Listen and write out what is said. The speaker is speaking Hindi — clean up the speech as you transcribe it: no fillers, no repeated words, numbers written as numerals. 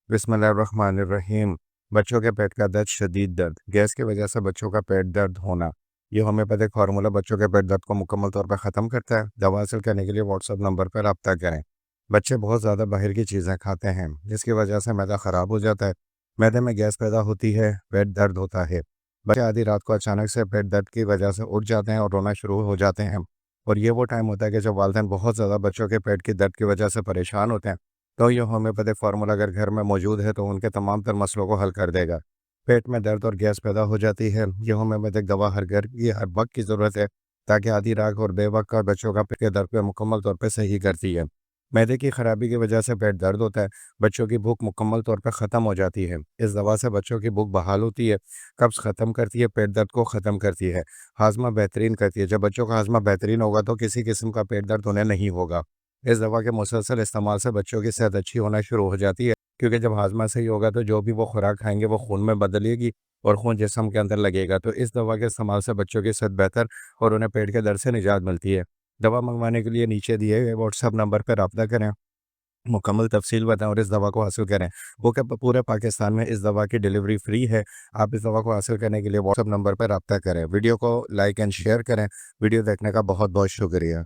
बिस्मिल्लाहिर्रहमानिर्रहीम। बच्चों के पेट का दर्द, शदीद दर्द, गैस की वजह से बच्चों का पेट दर्द होना, ये होम्योपैथिक फार्मूला बच्चों के पेट दर्द को मुकम्मल तौर पर ख़त्म करता है। दवा हासिल करने के लिए व्हाट्सएप नंबर पर रब्ता करें। बच्चे बहुत ज़्यादा बाहर की चीज़ें खाते हैं, जिसकी वजह से मैदा ख़राब हो जाता है। मैदे में गैस पैदा होती है, पेट दर्द होता है। बच्चे आधी रात को अचानक से पेट दर्द की वजह से उठ जाते हैं और रोना शुरू हो जाते हैं। और ये वो टाइम होता है कि जब वालिदैन बहुत ज़्यादा बच्चों के पेट की दर्द की वजह से परेशान होते हैं। तो ये होम्योपैथिक फार्मूला अगर घर में मौजूद है तो उनके तमाम तर मसलों को हल कर देगा। पेट में दर्द और गैस पैदा हो जाती है, ये होम्योपैथिक दवा हर घर की हर वक्त की ज़रूरत है, ताकि आधी रात और बेवक्त का बच्चों का पेट के दर्द को मुकम्मल तौर पर सही करती है। मैदे की खराबी की वजह से पेट दर्द होता है, बच्चों की भूख मुकम्मल तौर पर ख़त्म हो जाती है। इस दवा से बच्चों की भूख बहाल होती है, कब्ज़ ख़त्म करती है, पेट दर्द को ख़त्म करती है, हाजमा बेहतरीन करती है। जब बच्चों का हाजमा बेहतरीन होगा तो किसी किस्म का पेट दर्द उन्हें नहीं होगा। इस दवा के मुसलसल इस्तेमाल से बच्चों की सेहत अच्छी होना शुरू हो जाती है, क्योंकि जब हाजमा सही होगा तो जो भी वो खुराक खाएंगे वो खून में बदलेगी और खून जिस्म के अंदर लगेगा। तो इस दवा के इस्तेमाल से बच्चों की सेहत बेहतर और उन्हें पेट के दर्द से निजात मिलती है। दवा मंगवाने के लिए नीचे दिए गए व्हाट्सएप नंबर पर रब्ता करें, मुकम्मल तफसील बताएं और इस दवा को हासिल करें। वो क्या पूरे पाकिस्तान में इस दवा की डिलीवरी फ्री है। आप इस दवा को हासिल करने के लिए व्हाट्सएप नंबर पर रब्ता करें। वीडियो को लाइक एंड शेयर करें। वीडियो देखने का बहुत बहुत शुक्रिया।